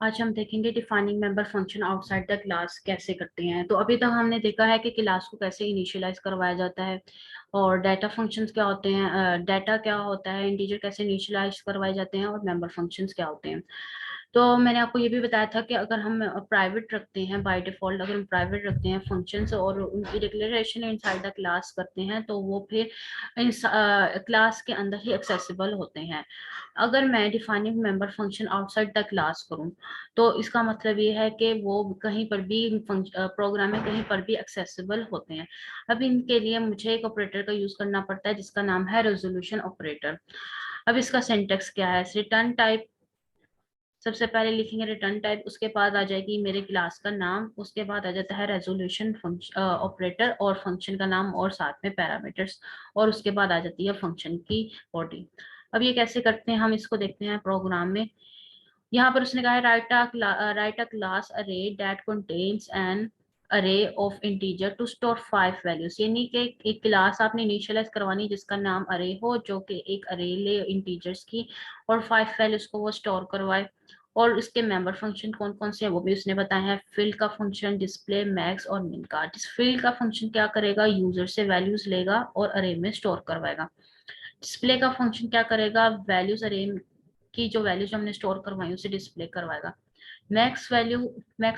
आज हम देखेंगे defining member function outside the class कैसे करते हैं। तो अभी तक हमने देखा है कि क्लास को कैसे इनिशियलाइज करवाया जाता है और डाटा फंक्शंस क्या होते हैं, डाटा क्या होता है, इंटीजर कैसे इनिशियलाइज करवाए जाते हैं और मेंबर फंक्शंस क्या होते हैं। तो मैंने आपको ये भी बताया था कि अगर हम प्राइवेट रखते हैं बाय डिफॉल्ट, अगर हम प्राइवेट रखते हैं फंक्शंस और उनकी डिक्लेरेशन इनसाइड द क्लास करते हैं तो वो फिर क्लास के अंदर ही एक्सेसिबल होते हैं। अगर मैं defining member function outside the class करूं तो इसका मतलब ये है कि वो कहीं पर भी प्रोग्राम में कहीं पर भी एक्सेसिबल होते हैं। अब इनके लिए मुझे एक ऑपरेटर का यूज करना पड़ता है जिसका नाम है रेजोल्यूशन ऑपरेटर। अब इसका सिंटेक्स क्या है, रिटर्न टाइप सबसे पहले लिखेंगे रिटर्न टाइप, उसके बाद आ जाएगी मेरे क्लास का नाम, उसके बाद आ जाता है रेजोल्यूशन फंक्शन ऑपरेटर और फंक्शन का नाम और साथ में पैरामीटर्स, और उसके बाद आ जाती है फंक्शन की बॉडी। अब ये कैसे करते हैं हम इसको देखते हैं प्रोग्राम में। यहाँ पर उसने कहा है write a class array that contains an array of integer to store 5 values, यानी कि एक क्लास आपने इनिशियलाइज करवानी जिसका नाम अरे हो, जो कि एक अरे ले इंटीजर्स की और 5 वैल्यूज को वो स्टोर करवाए। और इसके मेंबर फंक्शन कौन कौन से हैं वो भी उसने बताया है। फिल का फंक्शन, डिस्प्ले, मैक्स और मिन का। फिल का फंक्शन क्या करेगा, यूजर से वैल्यूज लेगा और अरे में स्टोर करवाएगा। डिस्प्ले का फंक्शन क्या करेगा, वैल्यूज अरे की जो वैल्यूज हमने स्टोर करवाई उसे डिस्प्ले करवाएगा। मैक्स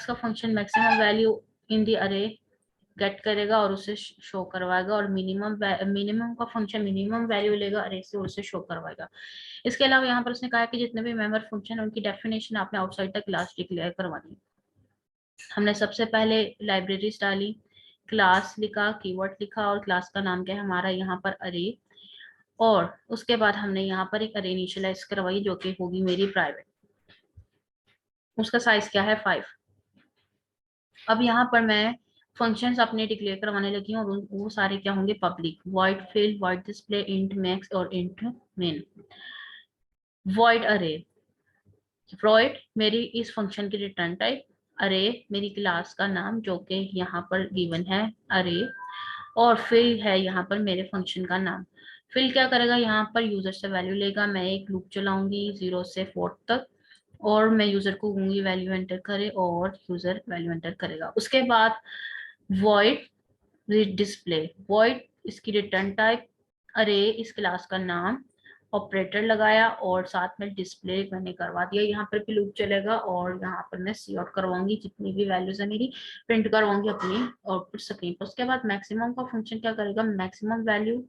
का फंक्शन मैक्सिमम वैल्यू इन दी अरे गेट करेगा और उसे शो करवाएगा। और मिनिमम का फंक्शन मिनिमम वैल्यू लेगा अरे से और उसे शो करवाएगा। इसके अलावा यहाँ पर उसने कहा कि जितने भी मेंबर फंक्शन उनकी डेफिनेशन आपने आउटसाइड द क्लास डिक्लेयर करवानी है। हमने सबसे पहले लाइब्रेरीज डाली, क्लास लिखा, कीवर्ड लिखा और क्लास का नाम क्या है हमारा यहाँ पर अरे। और उसके बाद हमने यहाँ पर एक अरे इनिशियलाइज करवाई जो कि होगी मेरी प्राइवेट, उसका साइज क्या है 5। अब यहाँ पर मैं फंक्शंस अपने डिक्लेयर करवाने लगी हूँ और वो सारे क्या होंगे, public, void fill, void display, int max और int main. Void array, void मेरी इस फंक्शन की रिटर्न टाइप, अरे मेरी क्लास का नाम जो कि यहाँ पर गिवन है अरे, और फिल है यहाँ पर मेरे फंक्शन का नाम। फिल क्या करेगा, यहाँ पर यूजर से वैल्यू लेगा, मैं एक लूप चलाऊंगी 0 से 4 तक और मैं यूजर को कहूंगी वैल्यू एंटर करे और यूजर वैल्यू एंटर करेगा। उसके बाद वॉइड डिस्प्ले, वॉइड इसकी रिटर्न टाइप, अरे इस क्लास का नाम, ऑपरेटर लगाया और साथ में डिस्प्ले मैंने करवा दिया। यहाँ पर भी लूप चलेगा और यहाँ पर मैं सी आउट करवाऊंगी, जितनी भी वैल्यूज है मेरी प्रिंट करवाऊंगी अपनी आउटपुट स्क्रीन पर। उसके बाद मैक्सिमम का फंक्शन क्या करेगा, maximum value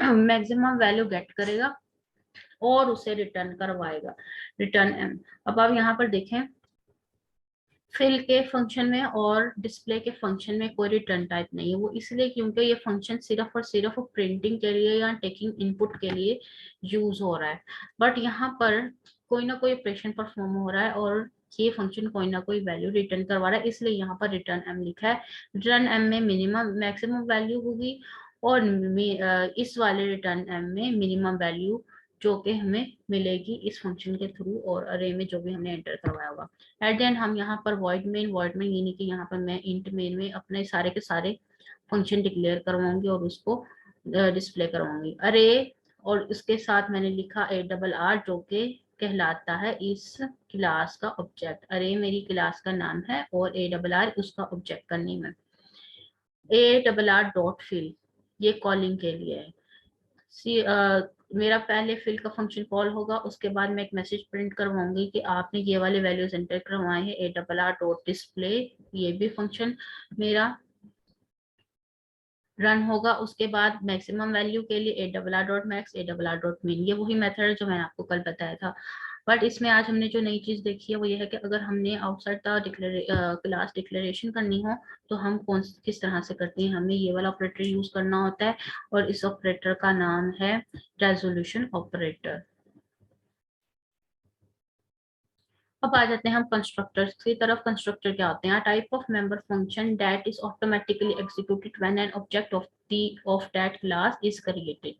maximum value gate करेगा और उसे रिटर्न करवाएगा, रिटर्न एम। अब आप यहाँ पर देखें, फिल के फंक्शन में और डिस्प्ले के फंक्शन में कोई रिटर्न टाइप नहीं है। वो इसलिए क्योंकि ये फंक्शन सिर्फ और सिर्फ प्रिंटिंग के लिए या टेकिंग इनपुट के लिए यूज हो रहा है। बट यहाँ पर कोई ना कोई ऑपरेशन परफॉर्म हो रहा है और ये फंक्शन कोई ना कोई वैल्यू रिटर्न करवा रहा है, इसलिए यहाँ पर रिटर्न एम लिखा है। रिटर्न एम में मिनिमम मैक्सिमम वैल्यू होगी और इस वाले रिटर्न एम में मिनिमम वैल्यू जो कि हमें मिलेगी इस फंक्शन के थ्रू और अरे में जो भी हमने एंटर करवाया होगा। एट द एंड हम यहाँ पर वॉइड मेन यानी कि यहाँ पर मैं इंट मेन में अपने सारे के सारे फंक्शन डिक्लेयर करवाऊंगी और उसको डिस्प्ले करवाऊंगी अरे। और इसके साथ मैंने लिखा ARR जो कि कहलाता है इस क्लास का ऑब्जेक्ट। अरे मेरी क्लास का नाम है और ARR उसका ऑब्जेक्ट का नेम है। ARR डॉट फिल ये कॉलिंग के लिए है। मेरा पहले फिल का फंक्शन कॉल होगा, उसके बाद मैं एक मैसेज प्रिंट करवाऊंगी कि आपने ये वाले वैल्यूज एंटर करवाए हैं। ARR डॉट डिस्प्ले ये भी फंक्शन मेरा रन होगा। उसके बाद मैक्सिमम वैल्यू के लिए ARR dot max, ARR dot मिन, ये वही मेथड है जो मैंने आपको कल बताया था। बट इसमें आज हमने जो नई चीज देखी है वो ये है कि अगर हमने आउटसाइड द क्लास डिक्लेरेशन करनी हो तो हम किस तरह से करते हैं, हमें ये वाला ऑपरेटर यूज करना होता है और इस ऑपरेटर का नाम है रेजोल्यूशन ऑपरेटर। अब आ जाते हैं हम कंस्ट्रक्टर्स की तरफ। कंस्ट्रक्टर क्या होते हैं, type of member function that is automatically executed when an object of of that class is created.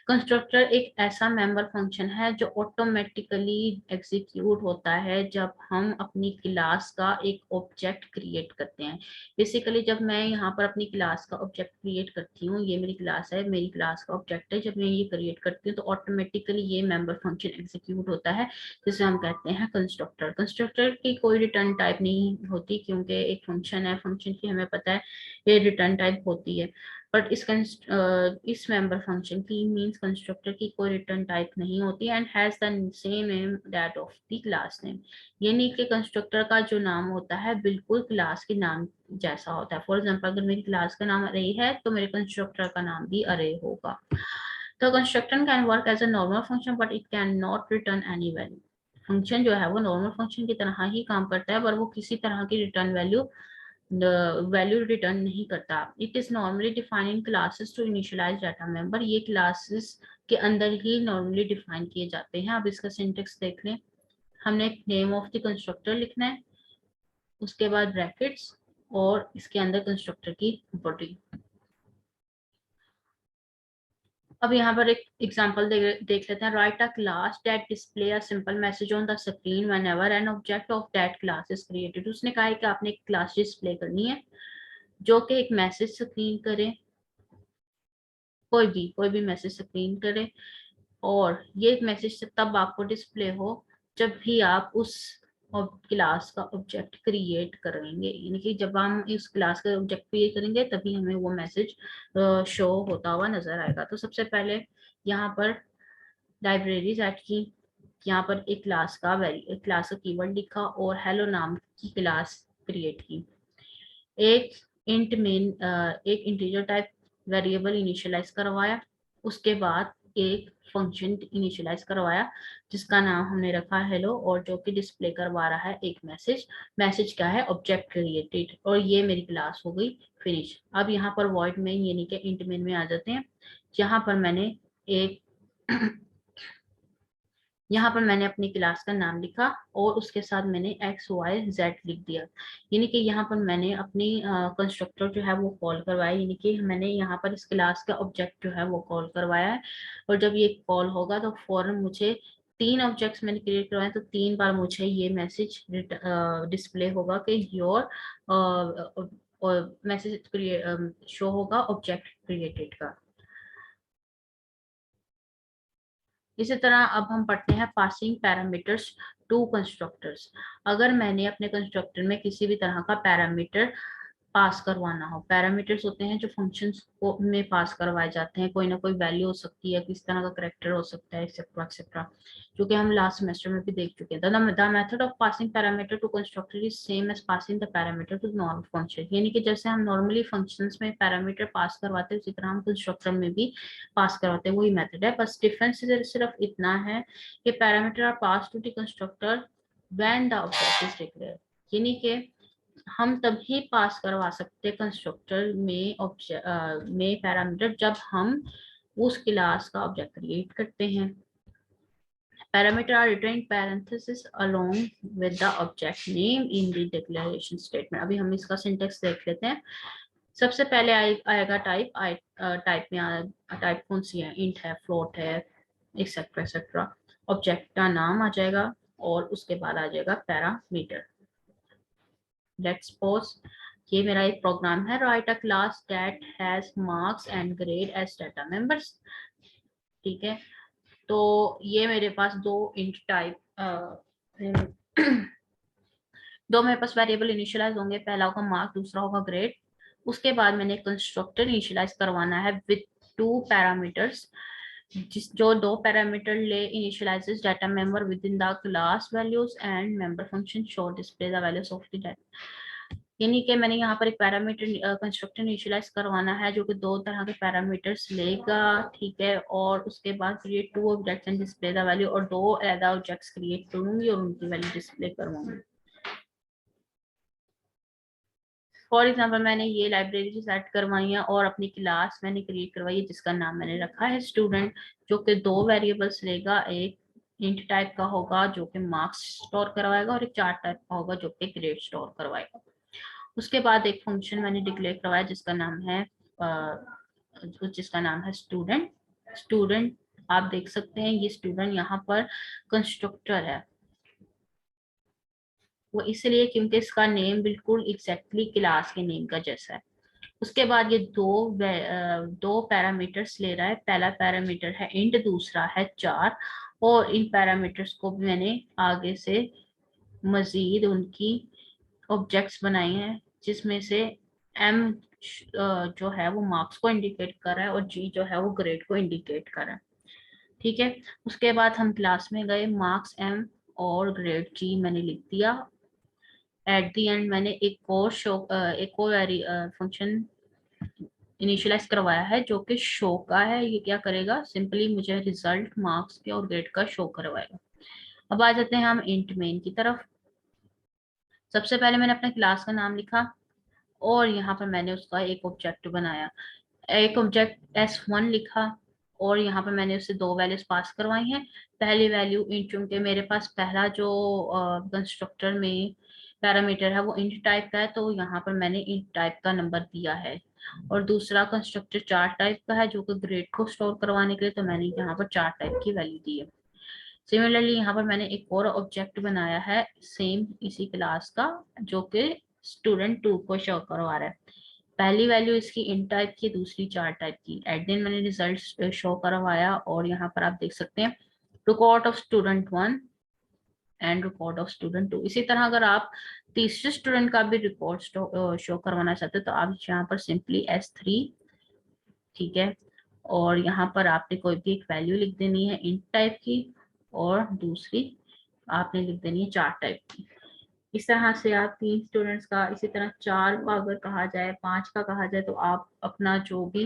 Constructor एक ऐसा मेंबर फंक्शन है जो ऑटोमेटिकली एग्जीक्यूट होता है जब हम अपनी क्लास का एक ऑब्जेक्ट क्रिएट करते हैं। बेसिकली जब मैं यहाँ पर अपनी क्लास का ऑब्जेक्ट क्रिएट करती हूँ, ये मेरी क्लास है, मेरी क्लास का ऑब्जेक्ट है, जब मैं ये क्रिएट करती हूँ तो ऑटोमेटिकली ये मेंबर फंक्शन एग्जीक्यूट होता है, जिसे हम कहते हैं कंस्ट्रक्टर। कंस्ट्रक्टर की कोई रिटर्न टाइप नहीं होती क्योंकि एक फंक्शन है, फंक्शन की हमें पता है ये रिटर्न टाइप होती है, बट इस मेंबर फंक्शन की मींस कंस्ट्रक्टर की कोई रिटर्न टाइप नहीं होती and has the same name that of the class name. यानी कि कंस्ट्रक्टर का जो नाम होता है बिल्कुल क्लास के नाम जैसा होता है। फॉर एग्जांपल अगर मेरी क्लास का नाम अरे है तो मेरे कंस्ट्रक्टर का नाम भी अरे होगा। तो constructor can work as a normal function but it can not return any value. Function जो है वो नॉर्मल फंक्शन की तरह ही काम करता है पर वो किसी तरह की रिटर्न वैल्यू रिटर्न नहीं करता। It is normally defined in classes to initialise data member. ये क्लासेस के अंदर ही नॉर्मली डिफाइन किए जाते हैं। अब इसका सिंटेक्स देख लें। हमने एक नेम ऑफ द कंस्ट्रक्टर लिखना है, उसके बाद ब्रैकेट्स और इसके अंदर कंस्ट्रक्टर की प्रॉपर्टी। अब यहाँ पर एक एग्जांपल देख लेते हैं। Right a class that display a simple message on the screen whenever an object of that class is created. उसने कहा है कि आपने एक क्लास डिस्प्ले करनी है जो कि एक मैसेज स्क्रीन करे, कोई भी मैसेज स्क्रीन करे, और ये मैसेज तब आपको डिस्प्ले हो जब भी आप उस क्लास का ऑब्जेक्ट क्रिएट करेंगे। यानी कि जब हम इस क्लास का ऑब्जेक्ट क्रिएट करेंगे तभी हमें वो मैसेज शो होता हुआ नजर आएगा। तो सबसे पहले यहाँ पर लाइब्रेरी सेट की, यहाँ पर एक क्लास का कीवर्ड लिखा और हेलो नाम की क्लास क्रिएट की। एक एक इंटीजर टाइप वेरिएबल इनिशियलाइज करवाया, उसके बाद एक फंक्शन इनिशियलाइज करवाया जिसका नाम हमने रखा हेलो और जो कि डिस्प्ले करवा रहा है एक मैसेज क्या है, ऑब्जेक्ट क्रिएटेड, और ये मेरी क्लास हो गई फिनिश। अब यहाँ पर वॉइड में यानी कि इंट मेन में आ जाते हैं। यहाँ पर मैंने एक यहाँ पर मैंने अपनी क्लास का नाम लिखा और उसके साथ मैंने XYZ लिख दिया। यानी कि यहाँ पर मैंने अपनी कंस्ट्रक्टर जो है वो कॉल करवाया, यानी कि मैंने यहाँ पर इस क्लास का ऑब्जेक्ट जो है वो कॉल करवाया है। और जब ये कॉल होगा तो फौरन मुझे 3 ऑब्जेक्ट्स मैंने क्रिएट करवाए तो 3 बार मुझे ये मैसेज डिस्प्ले होगा कि योर मैसेज शो होगा ऑब्जेक्ट क्रिएटेड का। इसी तरह अब हम पढ़ते हैं पासिंग पैरामीटर्स टू कंस्ट्रक्टर्स। अगर मैंने अपने कंस्ट्रक्टर में किसी भी तरह का पैरामीटर पास करवाना हो, पैरामीटर्स होते हैं जो फंक्शंस को में पास करवाए जाते हैं, कोई ना कोई वैल्यू हो सकती है, किस तरह का करेक्टर हो सकता है, एक्सेट्रा एक्सेट्रा, जो कि हम लास्ट सेमेस्टर में भी देख चुके हैं। The method of passing parameter to constructor is same as passing the parameter to normal function. यानी कि जैसे हम नॉर्मली फंक्शंस में पैरामीटर पास करवाते हैं उसी तरह हम कंस्ट्रक्टर में भी पास करवाते हैं, वही मेथड है। बस डिफरेंस सिर्फ इतना है कि parameter are pass to the constructor when the object is declared. यानी कि हम तभी पास करवा सकते हैं कंस्ट्रक्टर में पैरामीटर जब हम उस क्लास का ऑब्जेक्ट क्रिएट करते हैं। Parameter are written in parenthesis along with the object name in the declaration statement. अभी हम इसका सिंटेक्स देख लेते हैं। सबसे पहले आएगा टाइप। टाइप में टाइप कौन सी है, इंट है, फ्लोट है, एक्सेट्रा एक्सेट्रा। ऑब्जेक्ट का नाम आ जाएगा और उसके बाद आ जाएगा पैरामीटर। लेट्स सपोज ये मेरा एक प्रोग्राम है, write a class that has marks and grade as data members. ठीक है, तो ये मेरे पास दो इंट टाइप दो मेरे पास वेरिएबल इनिशियलाइज होंगे, पहला होगा मार्क्स, दूसरा होगा ग्रेड। उसके बाद मैंने कंस्ट्रक्टर इनिशियलाइज करवाना है विद 2 पैरामीटर्स, जो 2 पैरामीटर ले initialises data member with in the class values and member function show display the values of the data. यानी कि मैंने यहाँ पर एक पैरामीटर कंस्ट्रक्टर इनिशियलाइज करवाना है जो कि 2 तरह के पैरामीटर्स लेगा। ठीक है, और उसके बाद create 2 objects and display the value, और 2 अलग ऑब्जेक्ट्स क्रिएट करूंगी और उनकी वैल्यू डिस्प्ले करवाऊंगी। फॉर एग्जाम्पल मैंने ये लाइब्रेरी सेट करवाई है और अपनी क्लास मैंने क्रिएट करवाई है जिसका नाम मैंने रखा है स्टूडेंट, जो कि 2 वेरिएबल्स लेगा, एक इंट टाइप का होगा जो कि मार्क्स स्टोर करवाएगा और एक चार्ट टाइप का होगा जो कि ग्रेड स्टोर करवाएगा। उसके बाद एक फंक्शन मैंने डिक्लेयर करवाया जिसका नाम है जिसका नाम है स्टूडेंट। स्टूडेंट आप देख सकते हैं, ये स्टूडेंट यहाँ पर कंस्ट्रक्टर है, वो इसलिए क्योंकि इसका नेम बिल्कुल एग्जैक्टली क्लास के नेम का जैसा है। उसके बाद ये दो पैरामीटर्स ले रहा है, पहला पैरामीटर है इंट, दूसरा है चार, और इन पैरामीटर्स को भी मैंने आगे से मजीद उनकी ऑब्जेक्ट्स बनाए हैं, जिसमें से एम जो है वो मार्क्स को इंडिकेट कर रहा है और जी जो है वो ग्रेड को इंडिकेट कर रहा है। ठीक है, उसके बाद हम क्लास में गए, मार्क्स एम और ग्रेड जी मैंने लिख दिया। एट दी एंड मैंने एक और फंक्शन इनिशियलाइज करवाया है जो कि शो का है। ये क्या करेगा, सिंपली मुझे रिजल्ट मार्क्स के और ग्रेड का शो करवाएगा। अब आ जाते हैं हम इंट मेन की तरफ। सबसे पहले मैंने अपने क्लास का नाम लिखा और यहाँ पर मैंने उसका एक ऑब्जेक्ट बनाया, एक ऑब्जेक्ट S1 लिखा, और यहाँ पर मैंने उससे दो वैल्यूज पास करवाई हैं। पहली वैल्यू इंट, चूंकि मेरे पास पहला जो कंस्ट्रक्टर में पैरामीटर है वो इंट टाइप का है, तो यहाँ पर मैंने इंट टाइप का नंबर दिया है। और दूसरा कंस्ट्रक्टर चार टाइप का है जो कि ग्रेड को स्टोर करवाने के लिए, तो मैंने यहाँ पर चार टाइप की वैल्यू दी है। सिमिलरली यहाँ पर मैंने एक और ऑब्जेक्ट बनाया है सेम इसी क्लास का, जो कि स्टूडेंट 2 को शो करवा रहा है। पहली वैल्यू इसकी int टाइप की, दूसरी चार टाइप की। एट दिन मैंने रिजल्ट शो करवाया और यहाँ पर आप देख सकते हैं record of student 1 and record of student 2। इसी तरह अगर आप तीसरे स्टूडेंट का भी रिकॉर्ड शो करवाना चाहते हैं तो आप यहाँ पर सिंपली S3, ठीक है, और यहाँ पर आपने कोई भी एक वैल्यू लिख देनी है int टाइप की, और दूसरी आपने लिख देनी है चार टाइप की। इस तरह से आप तीन स्टूडेंट्स का, इसी तरह चार का अगर कहा जाए, पांच का कहा जाए, तो आप अपना जो भी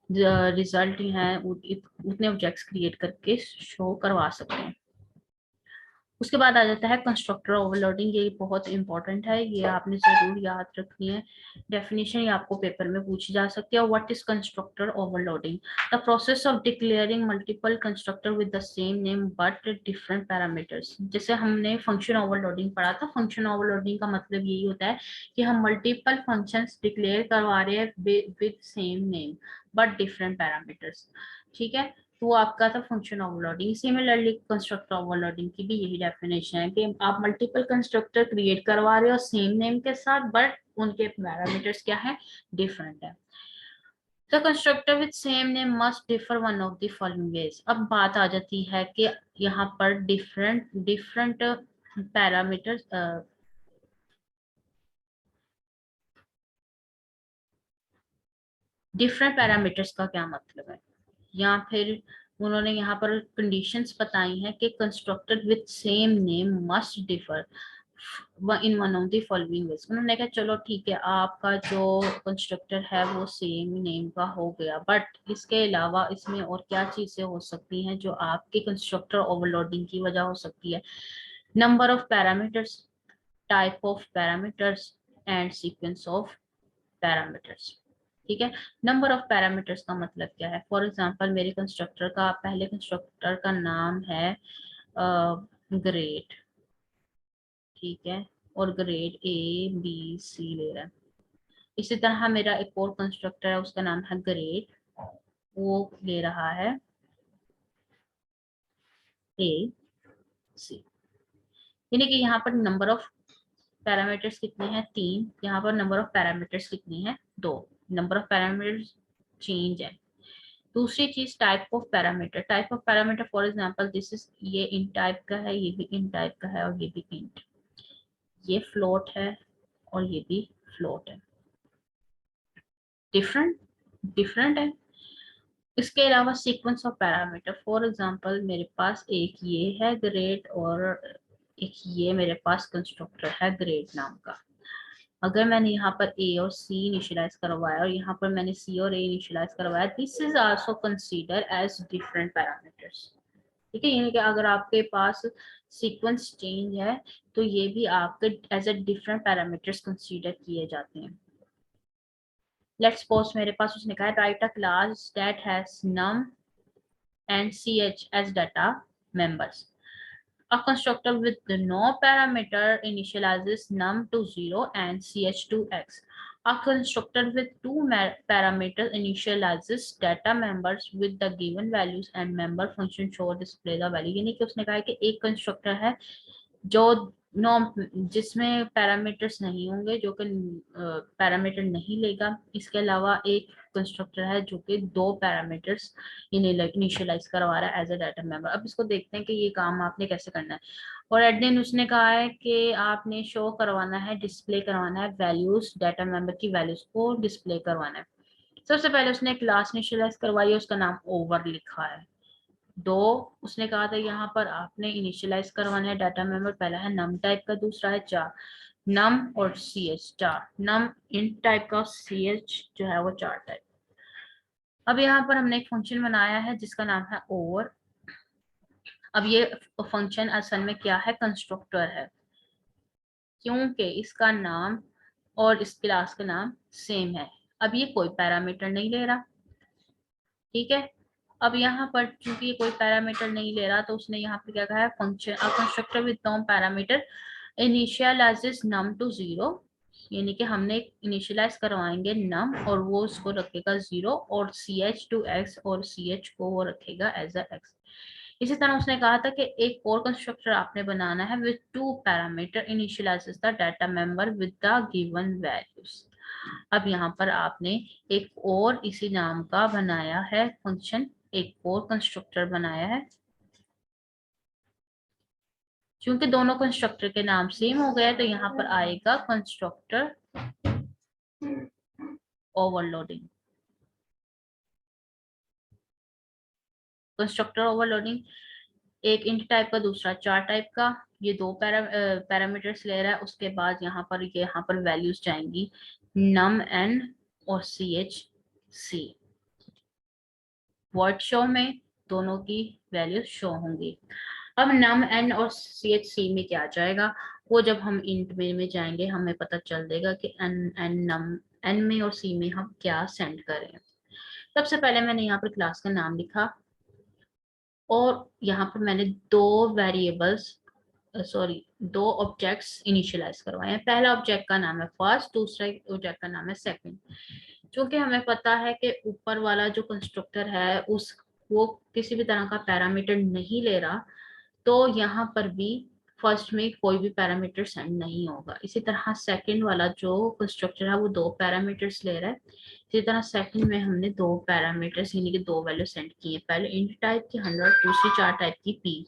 रिजल्ट है उतने ऑब्जेक्ट्स क्रिएट करके शो करवा सकते हैं। उसके बाद आ जाता है कंस्ट्रक्टर ओवरलोडिंग। ये बहुत इंपॉर्टेंट है, ये आपने जरूर याद रखनी है। डेफिनेशन ये आपको पेपर में पूछी जा सकती है। What is constructor overloading? The process of declaring multiple constructor with the same name but different parameters. जैसे हमने फंक्शन ओवरलोडिंग पढ़ा था, फंक्शन ओवरलोडिंग का मतलब यही होता है कि हम मल्टीपल फंक्शंस डिक्लेयर करवा रहे हैं with same name but different parameters. ठीक है, तो वो आपका था function overloading. Similarly constructor overloading की भी यही डेफिनेशन है कि आप मल्टीपल कंस्ट्रक्टर क्रिएट करवा रहे हो सेम नेम के साथ, बट उनके पैरामीटर्स क्या है, डिफरेंट है। The constructor with same name must differ one of the following veg. अब बात आ जाती है कि यहाँ पर different different parameters, different parameters का क्या मतलब है, या फिर उन्होंने यहाँ पर कंडीशंस बताई हैं कि constructed with same name must differ in one of the following veg. उन्होंने कहा चलो ठीक है, आपका जो कंस्ट्रक्टर है वो सेम नेम का हो गया, बट इसके अलावा इसमें और क्या चीजें हो सकती हैं जो आपके कंस्ट्रक्टर ओवरलोडिंग की वजह हो सकती है? Number of parameters, type of parameters and sequence of parameters. ठीक है, नंबर ऑफ पैरामीटर्स का मतलब क्या है? फॉर एग्जांपल मेरे कंस्ट्रक्टर का, पहले कंस्ट्रक्टर का नाम है ग्रेड, ठीक है, और ग्रेड A B C ले रहा है। इसी तरह मेरा एक और कंस्ट्रक्टर है, उसका नाम है ग्रेड, वो ले रहा है AC। यानी कि यहाँ पर नंबर ऑफ पैरामीटर्स कितने हैं, तीन। यहाँ पर नंबर ऑफ पैरामीटर्स कितने हैं, दो। नंबर ऑफ पैरामीटर्स चेंज है। दूसरी चीज type of parameter. Type of parameter for example this is, ये इन टाइप का है, ये भी इन टाइप का है, और ये भी इंट। ये फ्लोट है और ये भी फ्लोट है। डिफरेंट डिफरेंट है। इसके अलावा sequence of parameter, for example मेरे पास एक ये है ग्रेड और एक ये मेरे पास कंस्ट्रक्टर है ग्रेड नाम का। अगर मैंने यहाँ पर A और C इनिशियलाइज करवाया और यहाँ पर मैंने C और A इनिशियलाइज करवाया, this is also consider as different parameters. ठीक है, यानी कि अगर आपके पास सीक्वेंस चेंज है तो ये भी आपके as a different parameters consider किए जाते हैं। लेट्स सपोज मेरे पास उसने कहा write a class that has num and ch as data members. A constructor with no parameter initializes num to 0 and ch to x. A constructor with two parameters initializes data members with the given values and member function show display the value। यानी कि उसने कहा है कि एक constructor है जो जिसमें पैरामीटर्स नहीं होंगे, जो कि पैरामीटर नहीं लेगा। इसके अलावा एक कंस्ट्रक्टर है जो कि दो पैरामीटर्स इनिशियलाइज करवा रहा है एज अ डाटा मेंबर। अब इसको देखते हैं कि ये काम आपने कैसे करना है। और एट देन उसने कहा है कि आपने शो करवाना है, डिस्प्ले करवाना है वैल्यूज, डाटा मेंबर की वैल्यूज को डिस्प्ले करवाना है। सबसे पहले उसने क्लास इनिशियलाइज करवाई है, उसका नाम ओवर लिखा है। दो उसने कहा था यहाँ पर आपने इनिशियलाइज करवाना है डाटा मेंबर, पहला है नम टाइप का, दूसरा है चार नम और सी एच चार, नम इंट टाइप का, सी एच जो है वो चार टाइप। अब यहाँ पर हमने एक फंक्शन बनाया है जिसका नाम है ओवर। अब ये फंक्शन असल में क्या है, कंस्ट्रक्टर है, क्योंकि इसका नाम और इस क्लास का नाम सेम है। अब ये कोई पैरामीटर नहीं ले रहा, ठीक है। अब यहाँ पर चूंकि ये कोई पैरामीटर नहीं ले रहा तो उसने यहाँ पे क्या कहा है, function a constructor with no parameter initialises num to zero, यानी कि हमने इनिशियलाइज करवाएंगे नम और वो उसको रखेगा जीरो, और सी एच टू एक्स और सी एच को वो रखेगा एज अ एक्स। इसी तरह उसने कहा था कि एक और कंस्ट्रक्टर आपने बनाना है with two parameter initialises the data member with the given values. अब यहाँ पर आपने एक और इसी नाम का बनाया है फंक्शन, एक और कंस्ट्रक्टर बनाया है। क्योंकि दोनों कंस्ट्रक्टर के नाम सेम हो गए तो यहाँ पर आएगा कंस्ट्रक्टर ओवरलोडिंग। कंस्ट्रक्टर ओवरलोडिंग एक इंट टाइप का, दूसरा चार टाइप का, ये दो पैरामीटर्स ले रहा है। उसके बाद यहाँ पर वैल्यूज जाएंगी नम एन और c h c. Void show में दोनों की वैल्यूज शो होंगी। अब नम एन और सी एच सी में क्या जाएगा, वो जब हम इंट में जाएंगे हमें पता चल देगा कि एन एन नम एन में और सी में हम क्या सेंड करें। सबसे पहले मैंने यहाँ पर क्लास का नाम लिखा और यहाँ पर मैंने दो वेरिएबल्स सॉरी दो ऑब्जेक्ट्स इनिशियलाइज करवाए हैं। पहला ऑब्जेक्ट का नाम है फर्स्ट, दूसरा ऑब्जेक्ट का नाम है सेकंड। क्योंकि हमें पता है कि ऊपर वाला जो कंस्ट्रक्टर है उस वो किसी भी तरह का पैरामीटर नहीं ले रहा, तो यहाँ पर भी फर्स्ट में कोई भी पैरामीटर सेंड नहीं होगा। इसी तरह सेकंड वाला जो कंस्ट्रक्टर है वो दो पैरामीटर्स ले रहा है। इसी तरह सेकंड में हमने दो पैरामीटर्स यानी कि दो वैल्यू सेंड की है, पहले इंट टाइप की 100, दूसरी चार टाइप की p।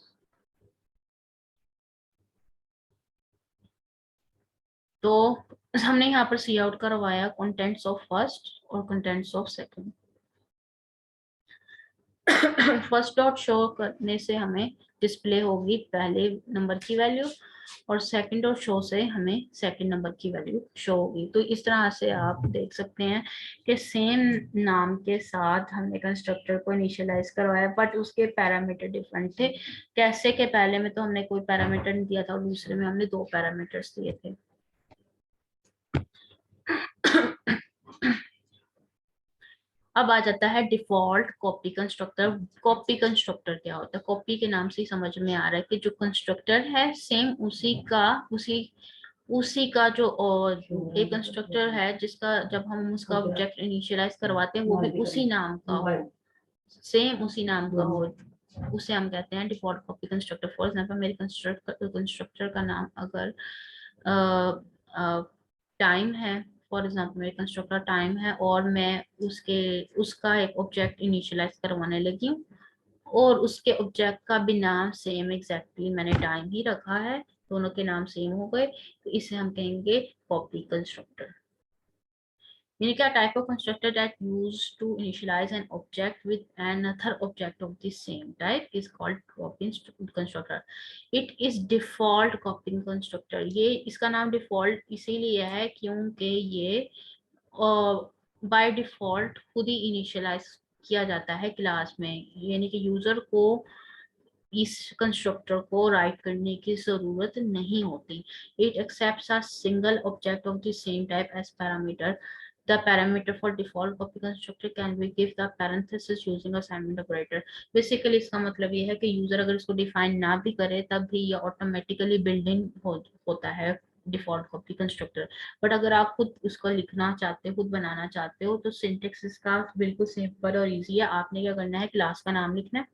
तो हमने यहाँ पर सी आउट करवाया कंटेंट्स ऑफ फर्स्ट और contents of second. First dot show करने से हमें डिस्प्ले होगी पहले नंबर की वैल्यू, और सेकंड डॉट शो से हमें सेकंड नंबर की वैल्यू शो होगी। तो इस तरह से आप देख सकते हैं कि सेम नाम के साथ हमने कंस्ट्रक्टर को इनिशियलाइज करवाया बट उसके पैरामीटर डिफरेंट थे। कैसे के पहले में तो हमने कोई पैरामीटर नहीं दिया था और दूसरे में हमने दो पैरामीटर्स दिए थे। अब आ जाता है default copy constructor. Copy constructor क्या होता है, कॉपी के नाम से ही समझ में आ रहा है कि जो कंस्ट्रक्टर है सेम उसी का जो और एक कंस्ट्रक्टर है जिसका जब हम उसका ऑब्जेक्ट इनिशियलाइज करवाते हैं वो भी उसी नाम का हो, सेम उसी नाम का हो, उसे हम कहते हैं default copy constructor. For example मेरे कंस्ट्रक्टर का नाम अगर टाइम है, फॉर एग्जांपल मेरे कंस्ट्रक्टर टाइम है और मैं उसका एक ऑब्जेक्ट इनिशियलाइज करवाने लगी हूँ और उसके ऑब्जेक्ट का भी नाम सेम एग्जैक्टली मैंने टाइम ही रखा है, दोनों के नाम सेम हो गए, तो इसे हम कहेंगे कॉपी कंस्ट्रक्टर। यानी क्या, type of constructor that used to initialise an object with another object of the same type is called copying constructor. It is default copying constructor. ये इसका नाम डिफॉल्ट इसीलिए है क्योंकि ये बाय डिफॉल्ट खुद ही इनिशियलाइज किया जाता है क्लास में, यानी कि यूजर को इस कंस्ट्रक्टर को राइट करने की जरूरत नहीं होती। It accepts a single object of the same type as parameter. The parameter for default copy constructor can be give the parenthesis using assignment operator. Basically इसका मतलब ये है कि यूजर अगर इसको डिफाइन ना भी करे तब भी ये ऑटोमेटिकली बिल्ड इन होता है डिफॉल्ट कॉपी कंस्ट्रक्टर। बट अगर आप खुद उसको लिखना चाहते हो, खुद बनाना चाहते हो, तो सिंटेक्स इसका बिल्कुल सिंपल और इजी है। आपने क्या करना है, क्लास का नाम लिखना है,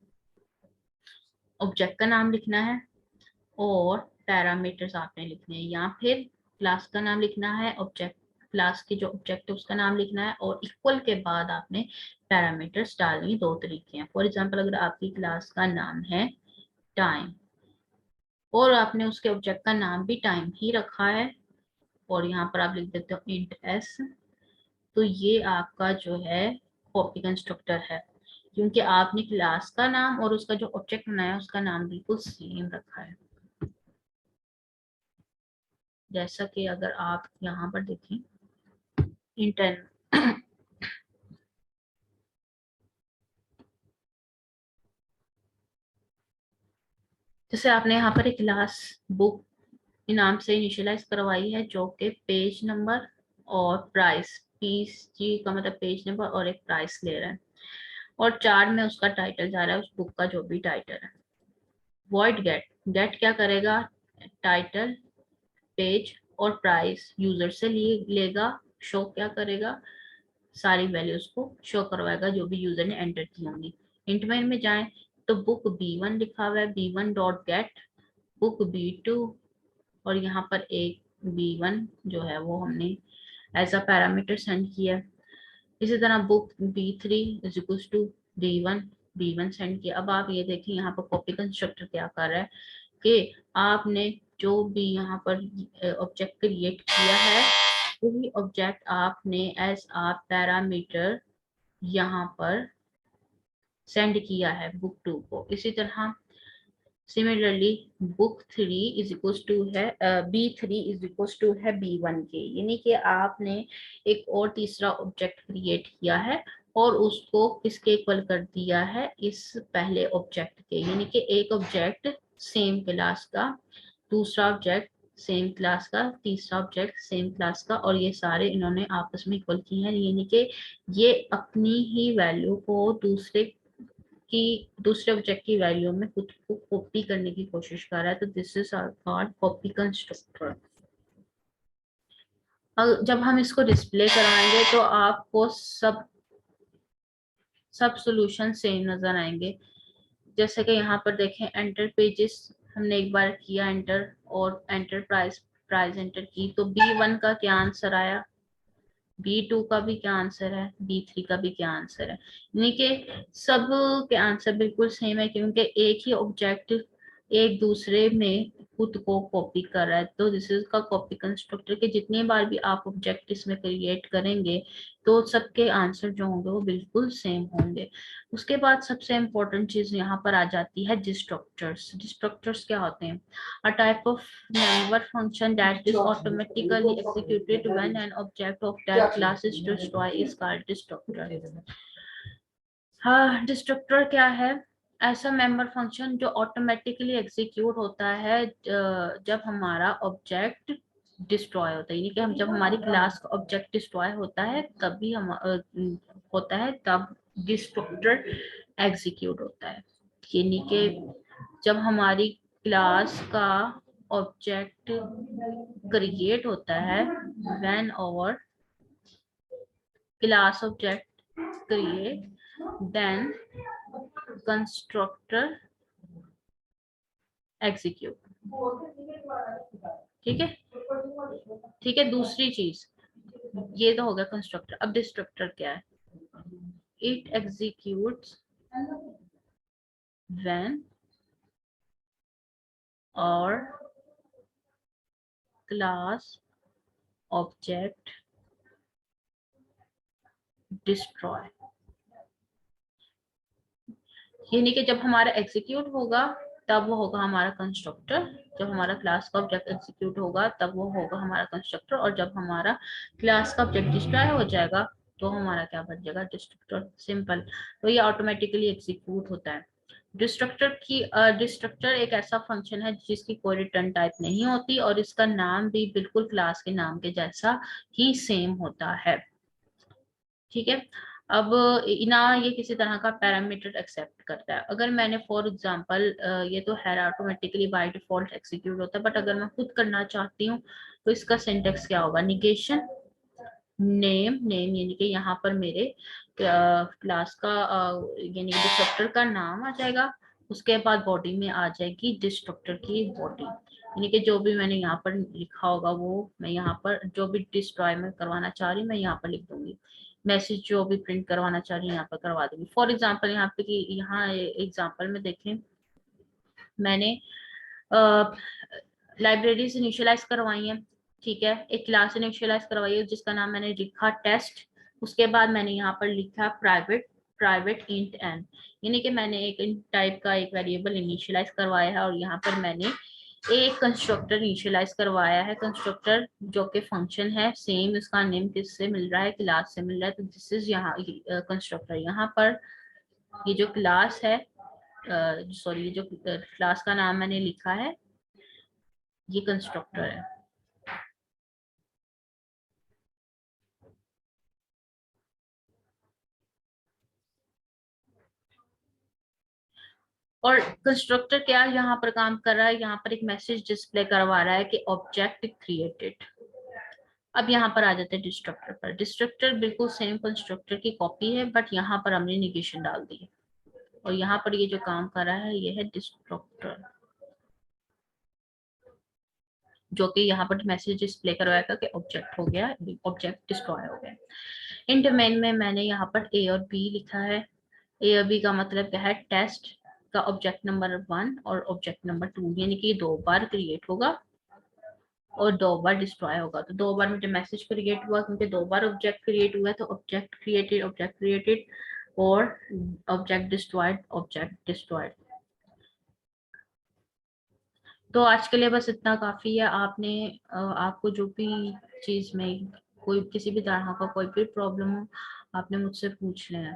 ऑब्जेक्ट का नाम लिखना है और पैरामीटर्स आपने लिखने हैं, या फिर क्लास का नाम लिखना है, ऑब्जेक्ट क्लास की जो ऑब्जेक्ट है उसका नाम लिखना है, और इक्वल के बाद आपने पैरामीटर्स डालने। दो तरीके हैं। फॉर एग्जांपल अगर आपकी क्लास का नाम है टाइम और आपने उसके ऑब्जेक्ट का नाम भी टाइम ही रखा है और यहाँ पर आप लिख देते हो इंट एस, तो ये आपका जो है कॉपी कंस्ट्रक्टर है, क्योंकि आपने क्लास का नाम और उसका जो ऑब्जेक्ट बनाया उसका नाम बिल्कुल सेम रखा है। जैसा कि अगर आप यहाँ पर देखें इंटर जैसे आपने यहाँ पर एक क्लास बुक नाम से इनिशियलाइज करवाई है, जो कि पेज नंबर और प्राइस, पीस जी का मतलब पेज नंबर और एक प्राइस ले रहा है, और 4 में उसका टाइटल जा रहा है उस बुक का जो भी टाइटल है। वॉइड गेट, गेट क्या करेगा, टाइटल, पेज और प्राइस यूजर से लेगा, शो क्या करेगा, सारी वैल्यूज को शो करवाएगा जो भी यूजर ने एंटर की होंगी। इंट में जाएं तो बुक B1 लिखा हुआ है, B1 dot gate book B2, और यहाँ पर एक B1 जो है वो हमने एज अ पैरामीटर सेंड किया। इसी तरह book B3 is equal to B1 send किया। अब आप ये देखिए यहाँ पर कॉपी कंस्ट्रक्टर क्या कर रहा है कि आपने जो भी यहाँ पर ऑब्जेक्ट क्रिएट किया है वही ऑब्जेक्ट आपने एज आ पैरामीटर यहाँ पर सेंड किया है बुक 2 को। इसी तरह similarly book 3 is equal to है B3 इज इक्वल टू है B1 के, यानी कि आपने एक और तीसरा ऑब्जेक्ट क्रिएट किया है और उसको किसके इक्वल कर दिया है, इस पहले ऑब्जेक्ट के, यानी कि एक ऑब्जेक्ट सेम क्लास का, दूसरा ऑब्जेक्ट सेम क्लास का, तीसरा ऑब्जेक्ट सेम क्लास का, और ये सारे इन्होंने आपस में इक्वल किए हैं, यानी कि ये अपनी ही वैल्यू को दूसरे ऑब्जेक्ट की वैल्यू में खुद को कॉपी करने की कोशिश कर रहा है। तो this is called copy constructor. जब हम इसको डिस्प्ले कराएंगे तो आपको सब सॉल्यूशन सेम नजर आएंगे। जैसे कि यहाँ पर देखें एंटर पेजेस हमने एक बार किया एंटर, और एंटर प्राइस एंटर की, तो B1 का क्या आंसर आया, B2 का भी क्या आंसर है, B3 का भी क्या आंसर है, यानी कि सब के आंसर बिल्कुल सेम है, क्योंकि एक ही ऑब्जेक्ट एक दूसरे में खुद को कॉपी कर रहा है। तो दिस इज का कॉपी कंस्ट्रक्टर के जितनी बार भी आप ऑब्जेक्ट इसमें क्रिएट करेंगे तो सबके आंसर जो होंगे वो बिल्कुल सेम होंगे। उसके बाद सबसे इम्पोर्टेंट चीज यहाँ पर आ जाती है डिस्ट्रक्टर्स। डिस्ट्रक्टर्स क्या होते हैं, a type of member function that is automatically executed when an object of that class is destroyed is called destructor। हाँ, डिस्ट्रक्टर क्या है, ऐसा मेंबर फंक्शन जो ऑटोमेटिकली एग्जीक्यूट होता है जब हमारा ऑब्जेक्ट डिस्ट्रॉय होता है, यानी कि हम जब हमारी क्लास का ऑब्जेक्ट डिस्ट्रॉय होता है तभी हम होता है तब डिस्ट्रक्टर एग्जीक्यूट होता है। यानी कि जब हमारी क्लास का ऑब्जेक्ट क्रिएट होता है, व्हेन और class object create then constructor execute. ठीक है, ठीक है। दूसरी चीज ये तो हो गया कंस्ट्रक्टर। अब डिस्ट्रक्टर क्या है, इट एग्जीक्यूट्स व्हेन और क्लास ऑब्जेक्ट डिस्ट्रॉय, यानी कि जब हमारा एग्जीक्यूट होगा तब वो होगा हमारा कंस्ट्रक्टर, जब हमारा क्लास का ऑब्जेक्ट एग्जीक्यूट होगा तब वो होगा हमारा कंस्ट्रक्टर, और जब हमारा क्लास का ऑब्जेक्ट डिस्ट्रॉय हो जाएगा तो हमारा क्या बन जाएगा, डिस्ट्रक्टर। सिंपल। तो ये ऑटोमेटिकली एग्जीक्यूट होता है। डिस्ट्रक्टर एक ऐसा फंक्शन है जिसकी कोई रिटर्न टाइप नहीं होती और इसका नाम भी बिल्कुल क्लास के नाम के जैसा ही सेम होता है। ठीक है। अब ना ये किसी तरह का पैरामीटर एक्सेप्ट करता है। अगर मैंने फॉर एग्जांपल ये तो है ऑटोमेटिकली बाय डिफॉल्ट एग्जीक्यूट होता है, बट अगर मैं खुद करना चाहती हूँ तो इसका सिंटेक्स क्या होगा, निगेशन नेम यानी कि यहाँ पर मेरे क्लास का यानी कि डिस्ट्रक्टर का नाम आ जाएगा, उसके बाद बॉडी में आ जाएगी डिस्ट्रक्टर की बॉडी, यानी कि जो भी मैंने यहाँ पर लिखा होगा वो मैं यहाँ पर जो भी डिस्ट्रॉय में करवाना चाह रही हूँ मैं यहाँ पर लिख दूंगी, मैसेज जो भी प्रिंट करवाना चाह रही हूँ यहाँ पर करवा दूंगी। फॉर एग्जाम्पल यहाँ पे कि यहाँ एग्जाम्पल में देखें, मैंने लाइब्रेरीज इनिशियलाइज करवाई है, ठीक है, एक क्लास इनिशियलाइज करवाई है जिसका नाम मैंने लिखा टेस्ट, उसके बाद मैंने यहाँ पर लिखा प्राइवेट प्राइवेट इंट एन, यानी कि मैंने एक इंट टाइप का एक वेरिएबल इनिशियलाइज करवाया है और यहाँ पर मैंने एक कंस्ट्रक्टर इनिशियलाइज करवाया है, कंस्ट्रक्टर जो कि फंक्शन है, सेम उसका नेम किससे मिल रहा है, क्लास से मिल रहा है, तो दिस इज यहाँ कंस्ट्रक्टर। यहाँ पर ये जो क्लास है, सॉरी ये जो क्लास का नाम मैंने लिखा है ये कंस्ट्रक्टर है। और कंस्ट्रक्टर क्या यहाँ पर काम कर रहा है, यहाँ पर एक मैसेज डिस्प्ले करवा रहा है कि ऑब्जेक्ट क्रिएटेड। अब यहाँ पर आ जाते हैं डिस्ट्रक्टर पर। डिस्ट्रक्टर बिल्कुल सेम कंस्ट्रक्टर की कॉपी है, बट यहाँ पर हमने निगेशन डाल दी है और यहाँ पर ये जो काम कर रहा है ये है डिस्ट्रक्टर, जो कि यहाँ पर मैसेज डिस्प्ले करवाएगा कि ऑब्जेक्ट हो गया, ऑब्जेक्ट डिस्ट्रॉय हो गया। इंट मेन में मैंने यहाँ पर ए और बी लिखा है। ए और बी का मतलब क्या है, टेस्ट का ऑब्जेक्ट नंबर 1 और ऑब्जेक्ट नंबर 2, यानी कि 2 बार क्रिएट होगा और 2 बार डिस्ट्रॉय होगा। तो 2 बार मुझे मैसेज क्रिएट हुआ क्योंकि 2 बार ऑब्जेक्ट क्रिएट हुआ है, तो ऑब्जेक्ट क्रिएटेड और ऑब्जेक्ट डिस्ट्रॉयड। तो आज के लिए बस इतना काफी है। आपने आपको जो भी चीज में कोई किसी भी तरह का कोई भी प्रॉब्लम हो आपने मुझसे पूछ लेना।